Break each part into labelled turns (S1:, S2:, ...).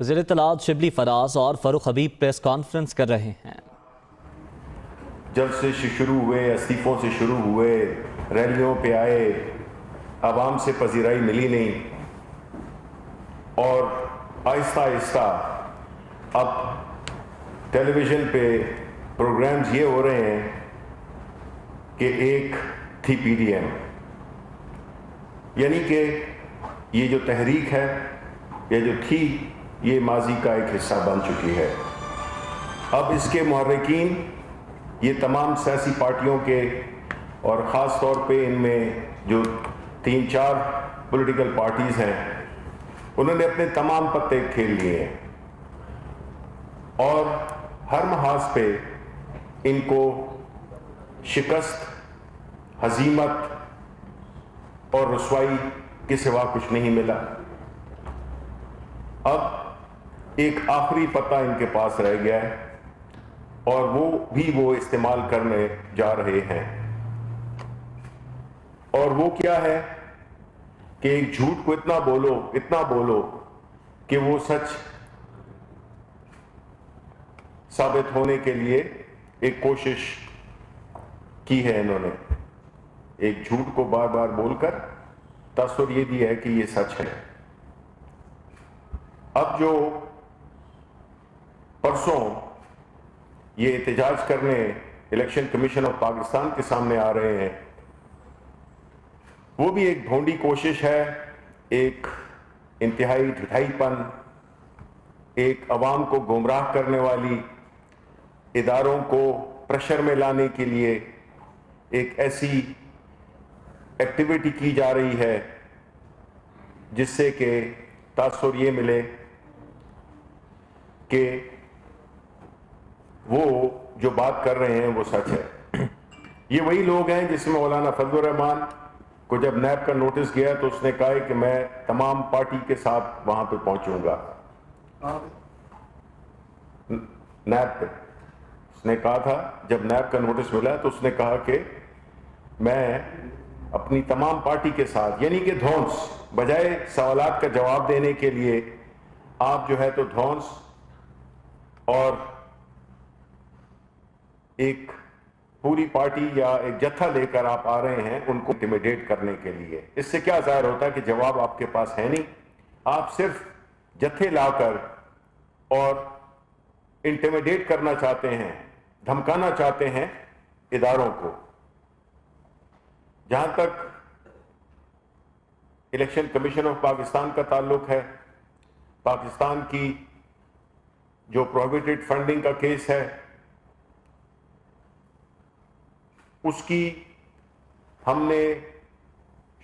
S1: وزیر اطلاعات شبلی فراز اور فاروق حبیب پریس کانفرنس کر رہے ہیں۔
S2: جلسے سے شروع ہوئے، استعفوں سے شروع ہوئے، ریلیوں پہ آئے، عوام سے پذیرائی ملی نہیں، اور آہستہ آہستہ اب ٹیلی ویژن پہ پروگرامز یہ ہو رہے ہیں کہ ایک تھی پی ڈی ایم، یعنی کہ یہ جو تحریک ہے یا جو تھی یہ ماضی کا ایک حصہ بن چکی ہے۔ اب اس کے محرکین یہ تمام سیاسی پارٹیوں کے اور خاص طور پہ ان میں جو 3-4 پولیٹیکل پارٹیز ہیں انہوں نے اپنے تمام پتے کھیل لیے ہیں، اور ہر محاذ پہ ان کو شکست، ہزیمت اور رسوائی کے سوا کچھ نہیں ملا۔ اب ایک آخری پتہ ان کے پاس رہ گیا ہے، اور وہ استعمال کرنے جا رہے ہیں، اور وہ کیا ہے کہ ایک جھوٹ کو اتنا بولو کہ وہ سچ ثابت ہونے کے لیے ایک کوشش کی ہے۔ انہوں نے ایک جھوٹ کو بار بار بول کر تاثر یہ دیا ہے کہ یہ سچ ہے۔ اب جو پرسوں یہ احتجاج کرنے الیکشن کمیشن آف پاکستان کے سامنے آ رہے ہیں، وہ بھی ایک بھونڈی کوشش ہے، ایک انتہائی ڈھٹائی پن، ایک عوام کو گمراہ کرنے والی، اداروں کو پریشر میں لانے کے لیے ایک ایسی ایکٹیویٹی کی جا رہی ہے جس سے کہ تاثر یہ ملے کہ وہ جو بات کر رہے ہیں وہ سچ ہے۔ یہ وہی لوگ ہیں جس میں مولانا فضل الرحمان کو جب نیب کا نوٹس گیا تو اس نے کہا کہ میں تمام پارٹی کے ساتھ وہاں پہ پہنچوں گا، نیب پہ اس نے کہا تھا، جب نیب کا نوٹس ملا تو اس نے کہا کہ میں اپنی تمام پارٹی کے ساتھ، یعنی کہ دھونس، بجائے سوالات کا جواب دینے کے لیے آپ جو ہے تو دھونس اور ایک پوری پارٹی یا ایک جتھا لے کر آپ آ رہے ہیں ان کو انٹیمیڈیٹ کرنے کے لیے۔ اس سے کیا ظاہر ہوتا ہے کہ جواب آپ کے پاس ہے نہیں، آپ صرف جتھے لا کر اور انٹیمیڈیٹ کرنا چاہتے ہیں، دھمکانا چاہتے ہیں اداروں کو۔ جہاں تک الیکشن کمیشن آف پاکستان کا تعلق ہے، پاکستان کی جو پروہیبٹڈ فنڈنگ کا کیس ہے، اس کی ہم نے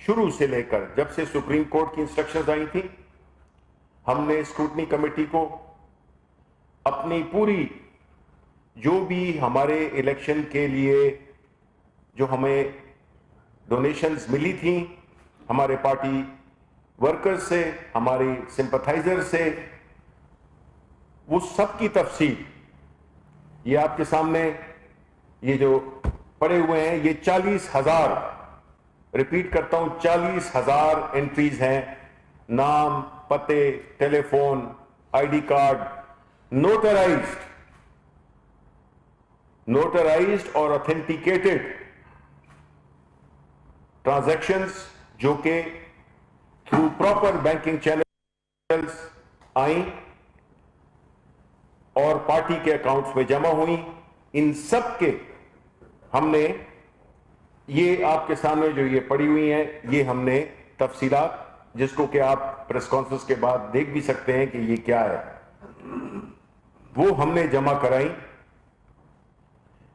S2: شروع سے لے کر جب سے سپریم کورٹ کی انسٹرکشنز آئی تھیں، ہم نے اسکروٹنی کمیٹی کو اپنی پوری جو بھی ہمارے الیکشن کے لیے جو ہمیں ڈونیشنز ملی تھیں ہمارے پارٹی ورکرز سے، ہماری سمپتھائزر سے، وہ سب کی تفصیل یہ آپ کے سامنے یہ جو پڑے ہوئے ہیں، یہ 40,000، ریپیٹ کرتا ہوں، 40,000 انٹریز ہیں، نام، پتے، telephone, I D card, notarized اور آتھینٹیکیٹڈ ٹرانزیکشنز جو کہ تھرو پراپر بینکنگ چینلز آئیں اور پارٹی کے اکاؤنٹس میں جمع ہوئیں، ان سب کے ہم نے یہ آپ کے سامنے جو یہ پڑی ہوئی ہیں، یہ ہم نے تفصیلات، جس کو کہ آپ پریس کانفرنس کے بعد دیکھ بھی سکتے ہیں کہ یہ کیا ہے، وہ ہم نے جمع کرائی۔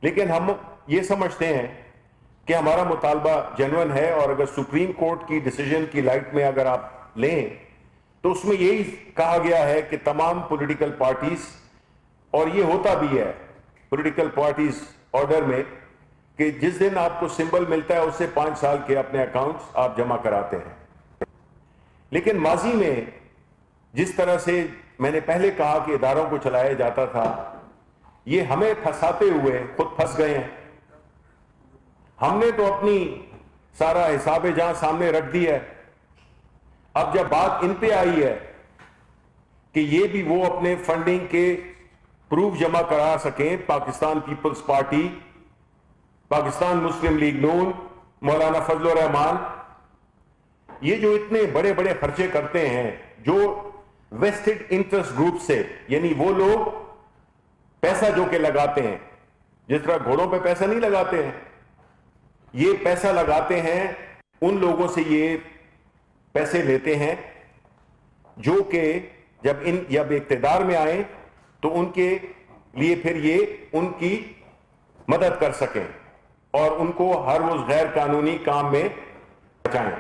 S2: لیکن ہم یہ سمجھتے ہیں کہ ہمارا مطالبہ جینوئن ہے، اور اگر سپریم کورٹ کی ڈیسیژن کی لائٹ میں اگر آپ لیں تو اس میں یہی کہا گیا ہے کہ تمام پولیٹیکل پارٹیز، اور یہ ہوتا بھی ہے پولیٹیکل پارٹیز آرڈر میں، کہ جس دن آپ کو سمبل ملتا ہے اس سے 5 سال کے اپنے اکاؤنٹس آپ جمع کراتے ہیں۔ لیکن ماضی میں جس طرح سے میں نے پہلے کہا کہ اداروں کو چلایا جاتا تھا، یہ ہمیں پھنساتے ہوئے خود پھنس گئے ہیں۔ ہم نے تو اپنی سارا حساب جہاں سامنے رکھ دی ہے، اب جب بات ان پہ آئی ہے کہ یہ بھی وہ اپنے فنڈنگ کے پروف جمع کرا سکیں پاکستان پیپلز پارٹی، پاکستان مسلم لیگ نون، مولانا فضل الرحمان، یہ جو اتنے بڑے بڑے خرچے کرتے ہیں جو ویسٹڈ انٹرسٹ گروپ سے، یعنی وہ لوگ پیسہ جو کہ لگاتے ہیں، جس طرح گھوڑوں پہ پیسہ نہیں لگاتے ہیں، یہ پیسہ لگاتے ہیں ان لوگوں سے، یہ پیسے لیتے ہیں جو کہ جب اقتدار میں آئیں تو ان کے لیے پھر یہ ان کی مدد کر سکیں اور ان کو ہر روز غیر قانونی کام میں بچائیں۔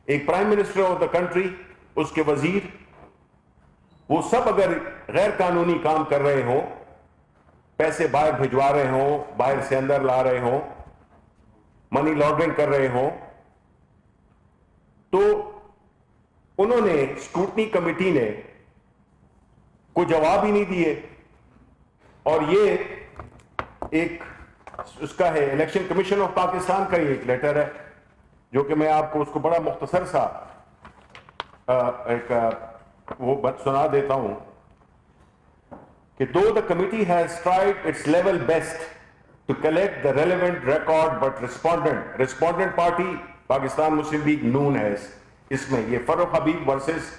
S2: ایک prime minister of the country, اس کے وزیر، وہ سب اگر غیر قانونی کام کر رہے ہوں، پیسے باہر بھجوا رہے ہوں، باہر سے اندر لا رہے ہوں، منی لانڈرنگ کر رہے ہوں، تو انہوں نے اسکروٹنی کمیٹی نے کوئی جواب ہی نہیں دیے، اور یہ ایک اس کا ہے الیکشن کمیشن آف پاکستان کا ہی ایک لیٹر ہے، جو کہ میں آپ کو اس کو بڑا مختصر سا ایک وہ سنا دیتا ہوں کہ though the committee has tried its level best to collect the relevant record but respondent party Pakistan Muslim League Noon ہے اس میں، یہ فاروق حبیب ورسز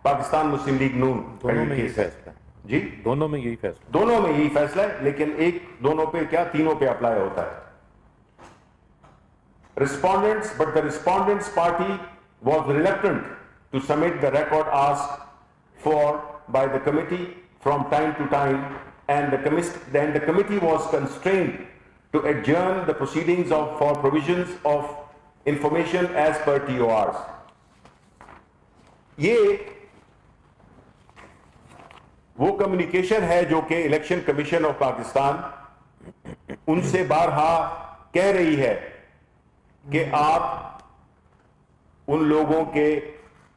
S2: پاکستان مسلم لیگ نون
S3: دونوں میں یہی فیصلہ ہے
S2: جی،
S3: دونوں میں یہی فیصلہ،
S2: دونوں میں یہی فیصلہ ہے، لیکن ایک دونوں پہ کیا تینوں پہ اپلائی ہوتا ہے۔ But the respondents party was reluctant to submit the record asked for by the committee from time to time, and the committee was constrained to adjourn the proceedings for provisions of information as per TORs. یہ وہ communication ہے جو کہ election commission of Pakistan ان سے بارہا کہہ رہی ہے کہ آپ ان لوگوں کے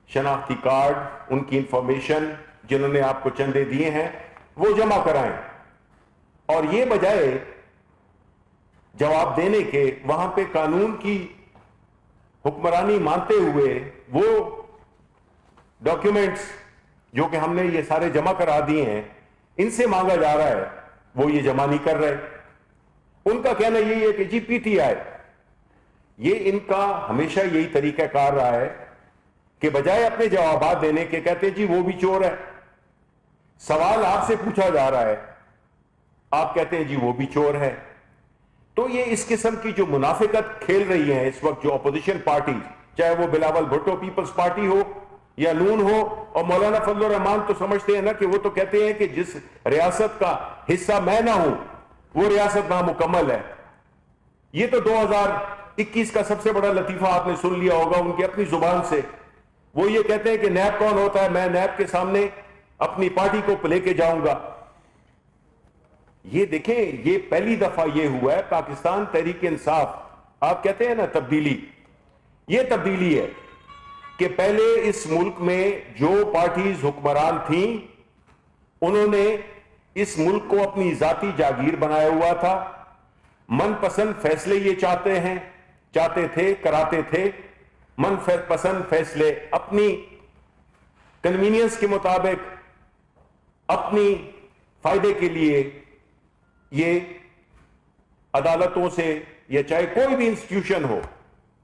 S2: شناختی کارڈ، ان کی انفارمیشن جنہوں نے آپ کو چندے دیے ہیں وہ جمع کرائیں، اور یہ بجائے جواب دینے کے وہاں پہ قانون کی حکمرانی مانتے ہوئے وہ ڈاکیومنٹس جو کہ ہم نے یہ سارے جمع کرا دیے ہیں ان سے مانگا جا رہا ہے، وہ یہ جمع نہیں کر رہے۔ ان کا کہنا یہی ہے کہ جی پی ٹی آئی، یہ ان کا ہمیشہ یہی طریقہ کار رہا ہے کہ بجائے اپنے جوابات دینے کے کہتے ہیں جی وہ بھی چور ہے، سوال آپ سے پوچھا جا رہا ہے، آپ کہتے ہیں جی وہ بھی چور ہے۔ تو یہ اس قسم کی جو منافقت کھیل رہی ہیں اس وقت جو اپوزیشن پارٹی، چاہے وہ بلاول بھٹو پیپلز پارٹی ہو یا نون ہو، اور مولانا فضل الرحمان تو سمجھتے ہیں نا کہ وہ تو کہتے ہیں کہ جس ریاست کا حصہ میں نہ ہوں وہ ریاست نامکمل ہے۔ یہ تو 2021 کا سب سے بڑا لطیفہ آپ نے سن لیا ہوگا ان کی اپنی زبان سے، وہ یہ کہتے ہیں کہ نیب کون ہوتا ہے، میں نیب کے سامنے اپنی پارٹی کو لے کے جاؤں گا۔ یہ دیکھیں، یہ پہلی دفعہ یہ ہوا ہے پاکستان تحریک انصاف، آپ کہتے ہیں نا تبدیلی، یہ تبدیلی ہے کہ پہلے اس ملک میں جو پارٹیز حکمران تھیں انہوں نے اس ملک کو اپنی ذاتی جاگیر بنایا ہوا تھا، من پسند فیصلے یہ چاہتے تھے، کراتے تھے، من پسند فیصلے اپنی کنوینئنس کے مطابق اپنی فائدے کے لیے یہ عدالتوں سے، یا چاہے کوئی بھی انسٹیٹیوشن ہو،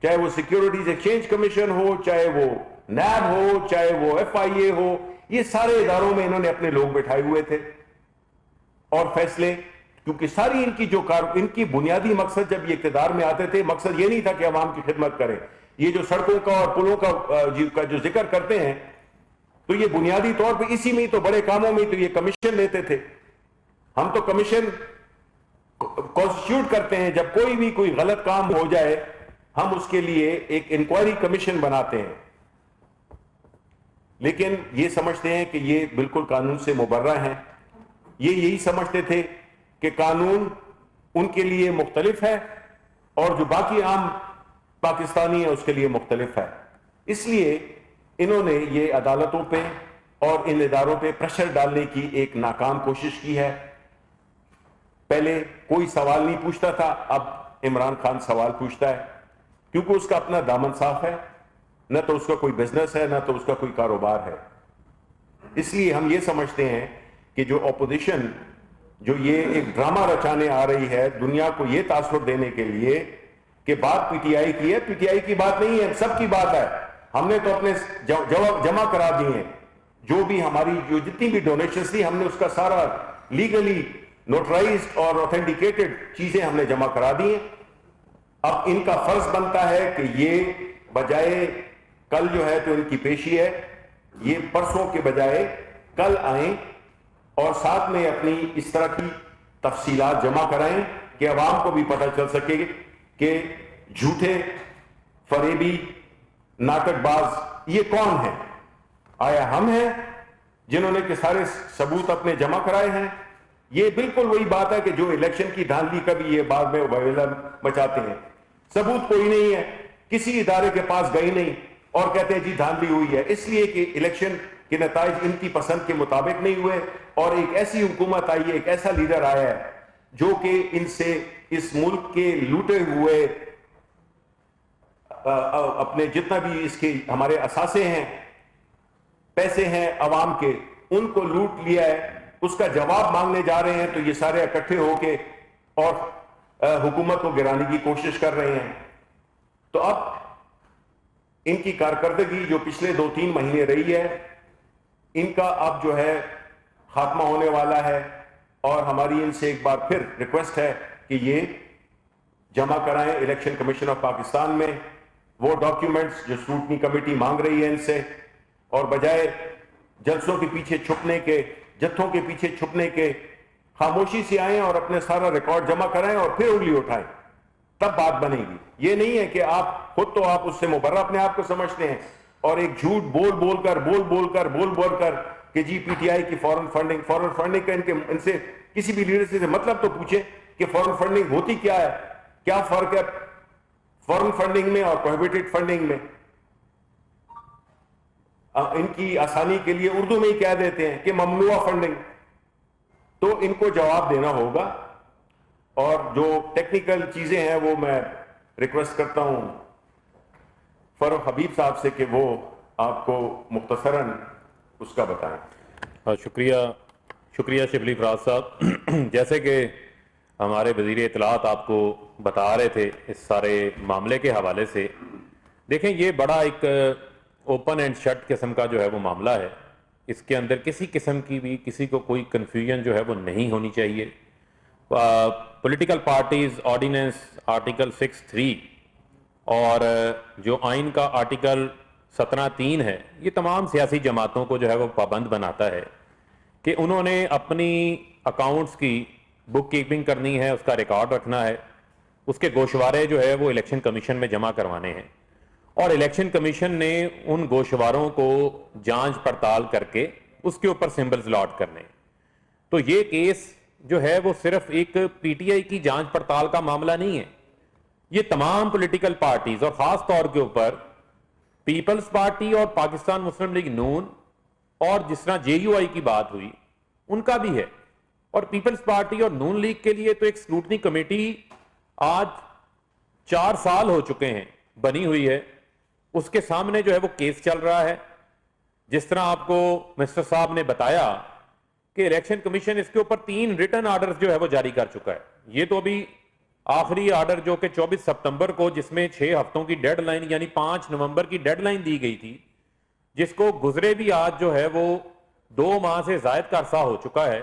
S2: چاہے وہ سیکیورٹیز ایکسچینج کمیشن ہو، چاہے وہ نیب ہو، چاہے وہ ایف آئی اے ہو، یہ سارے اداروں میں انہوں نے اپنے لوگ بٹھائے ہوئے تھے اور فیصلے، کیونکہ ساری ان کی بنیادی مقصد جب یہ اقتدار میں آتے تھے، مقصد یہ نہیں تھا کہ عوام کی خدمت کریں۔ یہ جو سڑکوں کا اور پلوں کا جو ذکر کرتے ہیں تو یہ بنیادی طور پہ اسی میں تو بڑے کاموں میں تو یہ کمیشن لیتے تھے۔ ہم تو کمیشن کانسٹیٹیوٹ کرتے ہیں، جب کوئی غلط کام ہو جائے ہم اس کے لیے ایک انکوائری کمیشن بناتے ہیں، لیکن یہ سمجھتے ہیں کہ یہ بالکل قانون سے مبرہ ہیں۔ یہ یہی سمجھتے تھے کہ قانون ان کے لیے مختلف ہے اور جو باقی عام پاکستانی ہیں اس کے لیے مختلف ہے، اس لیے انہوں نے یہ عدالتوں پہ اور ان اداروں پہ پریشر ڈالنے کی ایک ناکام کوشش کی ہے۔ پہلے کوئی سوال نہیں پوچھتا تھا، اب عمران خان سوال پوچھتا ہے، کیونکہ اس کا اپنا دامن صاف ہے، نہ تو اس کا کوئی بزنس ہے، نہ تو اس کا کوئی کاروبار ہے۔ اس لیے ہم یہ سمجھتے ہیں کہ جو اپوزیشن جو یہ ایک ڈرامہ رچانے آ رہی ہے دنیا کو یہ تاثر دینے کے لیے کہ بات پی ٹی آئی کی ہے، پی ٹی آئی کی بات نہیں ہے، سب کی بات ہے. ہم نے تو اپنے جواب جمع کرا دیے ہیں، جو بھی ہماری جو جتنی بھی ڈونیشنز تھی ہم نے اس کا سارا لیگلی نوٹرائزڈ اور اوتھینٹیکیٹڈ چیزیں ہم نے جمع کرا دی ہیں. اب ان کا فرض بنتا ہے کہ یہ بجائے کل جو ہے تو ان کی پیشی ہے، یہ پرسوں کے بجائے کل آئیں اور ساتھ میں اپنی اس طرح کی تفصیلات جمع کرائیں کہ عوام کو بھی پتہ چل سکے کہ جھوٹے فریبی ناٹک باز یہ کون ہیں. آیا ہم ہیں جنہوں نے کہ سارے ثبوت اپنے جمع کرائے ہیں؟ یہ بالکل وہی بات ہے کہ جو الیکشن کی دھاندلی کا بھی یہ بعد میں وبیلہ مچاتے ہیں. ثبوت کوئی نہیں ہے، کسی ادارے کے پاس گئی نہیں اور کہتے ہیں جی دھاندلی ہوئی ہے، اس لیے کہ الیکشن کے نتائج ان کی پسند کے مطابق نہیں ہوئے اور ایک ایسی حکومت آئی ہے، ایک ایسا لیڈر آیا ہے جو کہ ان سے اس ملک کے لوٹے ہوئے اپنے جتنا بھی اس کے ہمارے اثاثے ہیں، پیسے ہیں عوام کے، ان کو لوٹ لیا ہے. اس کا جواب مانگنے جا رہے ہیں تو یہ سارے اکٹھے ہو کے اور حکومت کو گرانے کی کوشش کر رہے ہیں. تو اب ان کی کارکردگی جو پچھلے 2-3 مہینے رہی ہے، ان کا اب جو ہے خاتمہ ہونے والا ہے اور ہماری ان سے ایک بار پھر ریکویسٹ ہے کہ یہ جمع کرائیں الیکشن کمیشن آف پاکستان میں وہ ڈاکیومنٹس جو اسکروٹنی کمیٹی مانگ رہی ہے ان سے، اور بجائے جلسوں کے پیچھے چھپنے کے، جتھوں کے پیچھے چھپنے کے، خاموشی سے آئیں اور اپنے سارا ریکارڈ جمع کرائیں اور پھر انگلی اٹھائیں، تب بات بنے گی. یہ نہیں ہے کہ آپ خود تو آپ اس سے مبرہ اپنے آپ کو سمجھتے ہیں اور ایک جھوٹ بول کر کہ جی پی ٹی آئی کی فورن فنڈنگ کا ان سے کسی بھی لیڈر سے مطلب تو پوچھیں کہ فورن فنڈنگ ہوتی کیا ہے، کیا فرق ہے فورن فنڈنگ میں اور پروہیبٹڈ فنڈنگ میں. ان کی آسانی کے لیے اردو میں ہی کہہ دیتے ہیں کہ ممنوع فنڈنگ. تو ان کو جواب دینا ہوگا اور جو ٹیکنیکل چیزیں ہیں وہ میں ریکویسٹ کرتا ہوں فاروق حبیب صاحب سے کہ وہ آپ کو مختصراً اس کا بتائیں.
S3: شکریہ شبلی فراز صاحب. جیسے کہ ہمارے وزیر اطلاعات آپ کو بتا رہے تھے اس سارے معاملے کے حوالے سے، دیکھیں یہ بڑا ایک اوپن اینڈ شٹ قسم کا جو ہے وہ معاملہ ہے. اس کے اندر کسی قسم کی بھی کسی کو کوئی کنفیوژن جو ہے وہ نہیں ہونی چاہیے. پولیٹیکل پارٹیز آرڈیننس آرٹیکل 6(3) اور جو آئین کا آرٹیکل 17(3) ہے، یہ تمام سیاسی جماعتوں کو جو ہے وہ پابند بناتا ہے کہ انہوں نے اپنی اکاؤنٹس کی بک کیپنگ کرنی ہے، اس کا ریکارڈ رکھنا ہے، اس کے گوشوارے جو ہے وہ الیکشن کمیشن میں جمع کروانے ہیں اور الیکشن کمیشن نے ان گوشواروں کو جانچ پڑتال کر کے اس کے اوپر سمبلز لاٹ کرنے. تو یہ کیس جو ہے وہ صرف ایک پی ٹی آئی کی جانچ پڑتال کا معاملہ نہیں ہے، یہ تمام پولیٹیکل پارٹیز اور خاص طور کے اوپر پیپلز پارٹی اور پاکستان مسلم لیگ نون اور جس طرح جے یو آئی کی بات ہوئی ان کا بھی ہے. اور پیپلز پارٹی اور نون لیگ کے لیے تو ایک اسکروٹنی کمیٹی آج 4 سال ہو چکے ہیں بنی ہوئی ہے، اس کے سامنے جو ہے وہ کیس چل رہا ہے. جس طرح آپ کو مسٹر صاحب نے بتایا کہ الیکشن کمیشن اس کے اوپر 3 ریٹن آرڈرز جو ہے وہ جاری کر چکا ہے. یہ تو ابھی آخری آرڈر جو کہ 24 سپتمبر کو، جس میں 6 ہفتوں کی ڈیڈ لائن یعنی 5 نومبر کی ڈیڈ لائن دی گئی تھی، جس کو گزرے بھی آج جو ہے وہ 2 ماہ سے زائد کا عرصہ ہو چکا ہے،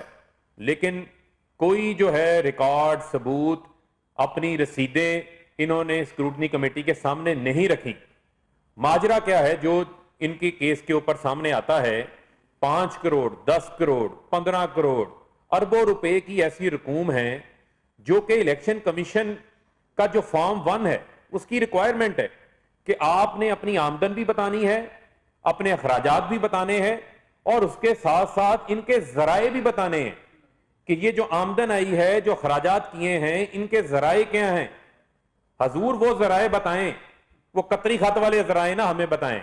S3: لیکن کوئی جو ہے ریکارڈ ثبوت اپنی رسیدیں انہوں نے اسکروٹنی کمیٹی کے سامنے نہیں رکھی. ماجرا کیا ہے جو ان کی کیس کے اوپر سامنے آتا ہے؟ 5 کروڑ 10 کروڑ 15 کروڑ اربوں روپے کی ایسی رقوم ہیں جو کہ الیکشن کمیشن کا جو فارم 1 ہے اس کی ریکوائرمنٹ ہے کہ آپ نے اپنی آمدن بھی بتانی ہے، اپنے اخراجات بھی بتانے ہیں اور اس کے ساتھ ساتھ ان کے ذرائع بھی بتانے ہیں کہ یہ جو آمدن آئی ہے، جو اخراجات کیے ہیں، ان کے ذرائع کیا ہیں. حضور وہ ذرائع بتائیں، وہ قطری خط والے ذرائع نہ ہمیں بتائیں،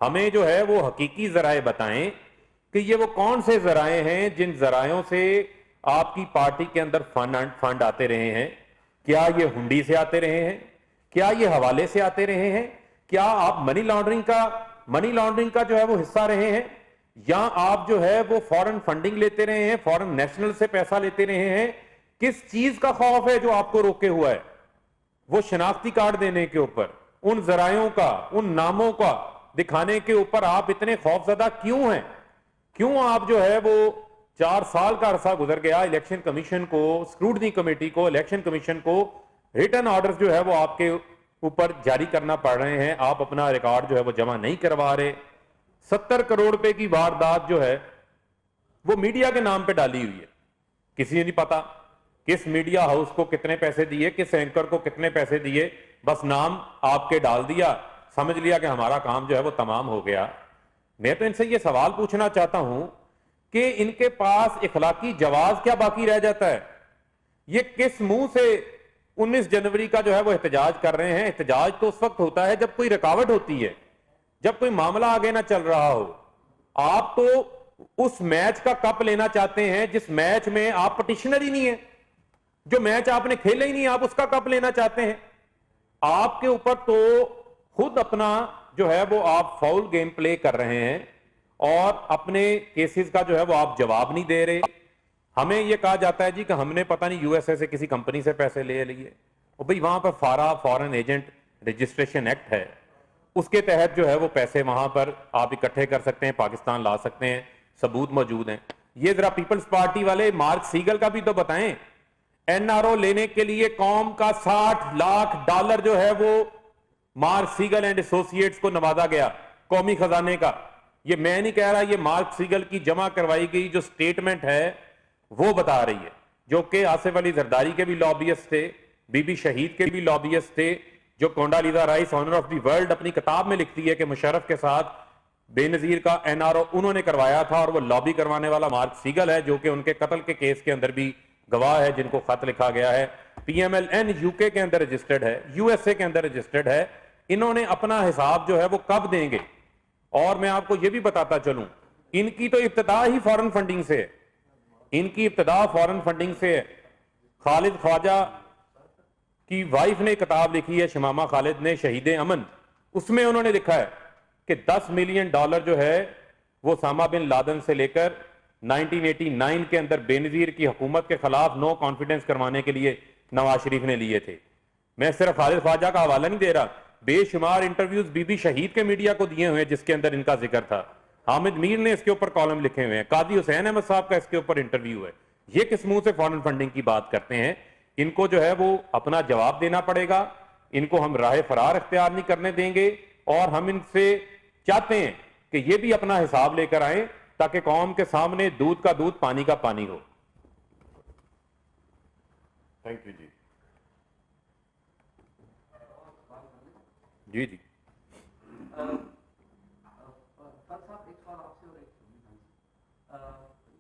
S3: ہمیں جو ہے وہ حقیقی ذرائع بتائیں کہ یہ وہ کون سے ذرائع ہیں جن ذرائعوں سے آپ کی پارٹی کے اندر فنڈ آتے رہے ہیں. کیا یہ ہنڈی سے آتے رہے ہیں؟ کیا یہ حوالے سے آتے رہے ہیں؟ کیا آپ منی لانڈرنگ کا جو ہے وہ حصہ رہے ہیں؟ یا آپ جو ہے وہ فورن فنڈنگ لیتے رہے ہیں, فورن نیشنل سے پیسہ لیتے رہے ہیں؟ کس چیز کا خوف ہے جو آپ کو روکے ہوا ہے؟ وہ شناختی کارڈ دینے کے اوپر, ان ذرائعوں کا, ان ناموں کا دکھانے کے اوپر آپ اتنے خوف زدہ کیوں ہیں؟ کیوں آپ جو ہے وہ 4 سال کا عرصہ گزر گیا, الیکشن کمیشن کو, اسکروٹنی کمیٹی کو, الیکشن کمیشن کو ریٹن آرڈر جو ہے وہ آپ کے اوپر جاری کرنا پڑ رہے ہیں, آپ اپنا ریکارڈ جو ہے وہ جمع نہیں کروا رہے. 70 کروڑ روپے کی واردات جو ہے وہ میڈیا کے نام پہ ڈالی ہوئی ہے. کسی نے نہیں پتا کس میڈیا ہاؤس کو کتنے پیسے دیے, کس اینکر کو کتنے پیسے دیے, بس نام آپ کے ڈال دیا, سمجھ لیا کہ ہمارا کام جو ہے وہ تمام ہو گیا. میں تو ان سے یہ سوال پوچھنا چاہتا ہوں کہ ان کے پاس اخلاقی جواز کیا باقی رہ جاتا ہے؟ یہ کس منہ سے 19 جنوری کا جو ہے وہ احتجاج کر رہے ہیں؟ احتجاج تو اس وقت ہوتا ہے جب کوئی رکاوٹ ہوتی ہے, جب کوئی معاملہ آگے نہ چل رہا ہو. آپ تو اس میچ کا کپ لینا چاہتے ہیں جس میچ میں آپ پٹیشنر ہی نہیں ہیں, جو میچ آپ نے کھیلا ہی نہیں, آپ اس کا کپ لینا چاہتے ہیں. آپ کے اوپر تو خود اپنا جو ہے وہ آپ فاؤل گیم پلے کر رہے ہیں اور اپنے کیسز کا جو ہے وہ آپ جواب نہیں دے رہے. ہمیں یہ کہا جاتا ہے جی کہ ہم نے پتہ نہیں یو ایس اے سے کسی کمپنی سے پیسے لے لیے, اور بھئی وہاں پر فارن ایجنٹ رجسٹریشن ایکٹ ہے, اس کے تحت جو ہے وہ پیسے وہاں پر آپ اکٹھے کر سکتے ہیں, پاکستان لا سکتے ہیں, ثبوت موجود ہیں. یہ ذرا پیپلز پارٹی والے مارک سیگل کا بھی تو بتائیں. این آر او لینے کے لیے قوم کا $60 لاکھ جو ہے وہ مارک سیگل اینڈ ایسوسیٹس کو نوازا گیا قومی خزانے کا. یہ میں نہیں کہہ رہا, یہ مارک سیگل کی جمع کروائی گئی جو سٹیٹمنٹ ہے وہ بتا رہی ہے, جو کہ آصف علی زرداری کے بھی لابیسٹ تھے, بی بی شہید کے بھی لابیسٹ تھے, جو Condoleezza Rice honour of the world اپنی کتاب میں لکھتی ہے کہ مشرف کے ساتھ بے نظیر کا این آر او انہوں نے کروایا تھا, اور وہ لابی کروانے والا مارک سیگل ہے, جو کہ ان کے قتل کے کیس کے اندر بھی گواہ ہے, جن کو خط لکھا گیا ہے. پی ایم ایل این یو کے اندر رجسٹرڈ ہے, یو ایس اے کے اندر رجسٹرڈ ہے. انہوں نے اپنا حساب جو ہے وہ کب دیں گے؟ اور میں آپ کو یہ بھی بتاتا چلوں, ان کی تو ابتدا ہی فورن فنڈنگ سے ہے, ان کی ابتدا فورن فنڈنگ سے ہے. خالد خواجہ کی وائف نے کتاب لکھی ہے, شمامہ خالد نے, شہید امن, اس میں انہوں نے لکھا ہے کہ $10 ملین جو ہے وہ اسامہ بن لادن سے لے کر 1989 کے اندر بے نظیر کی حکومت کے خلاف نو کانفیڈنس کروانے کے لیے نواز شریف نے لیے تھے. میں صرف خالد خواجہ کا حوالہ نہیں دے رہا, بے شمار انٹرویوز بی بی شہید کے میڈیا کو دیے ہوئے جس کے اندر ان کا ذکر تھا. حامد میر نے اس کے اوپر کالم لکھے ہوئے ہیں, قاضی حسین احمد صاحب کا اس کے اوپر انٹرویو ہے. یہ کس منہ سے فورن فنڈنگ کی بات کرتے ہیں؟ ان کو جو ہے وہ اپنا جواب دینا پڑے گا, ان کو ہم راہ فرار اختیار نہیں کرنے دیں گے, اور ہم ان سے چاہتے ہیں کہ یہ بھی اپنا حساب لے کر آئیں تاکہ قوم کے سامنے دودھ کا دودھ پانی کا پانی ہو. تھینک یو جی. جی جی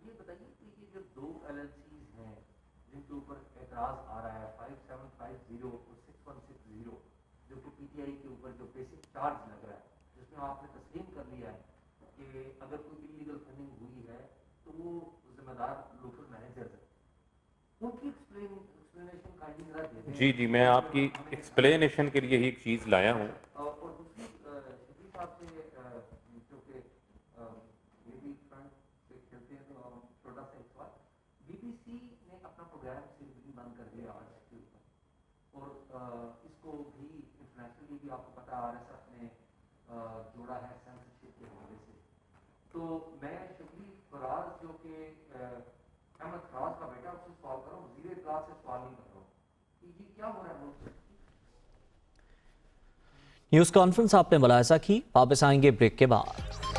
S4: یہ بتائیے کہ یہ جو 2 LLCs ہیں جن کے اوپر اعتراض آ رہا ہے 5750 اور 6160, جو کہ پی ٹی آئی کے اوپر جو بیسک چارج لگ رہا ہے, جس میں آپ نے تسلیم کر لیا ہے کہ اگر کوئی انلیگل فنڈنگ ہوئی ہے تو وہ ذمہ دار لوکل مینیجرز ہیں, ان کی ایکسپلینیشن کائنڈلی ذرا دے دیں.
S3: جی جی, میں آپ کی ایکسپلینیشن کے لیے ہی ایک چیز لایا ہوں.
S4: اور دوسری شفیع صاحب سے جو کہ یہ بھی فرنٹ سے کھیلتے ہیں, تو چھوٹا سا ایک سوال, بی بی سی نے اپنا پروگرام سمپلی بند کر دیا آج کے اوپر, اور اس کو بھی انٹرنیشنلی بھی آپ کو پتا آر ایس ایف نے جوڑا ہے سینسرشپ کے حوالے سے. تو میں شفیع فراز جو کہ احمد فراز کا بیٹا, اس سے سوال کر رہا ہوں, وزیر اطلاعات سے سوال نہیں کر رہا ہوں کہ یہ کیا ہو رہا ہے ملک میں.
S1: نیوز کانفرنس آپ نے ملاحظہ کی, واپس آئیں گے بریک کے بعد.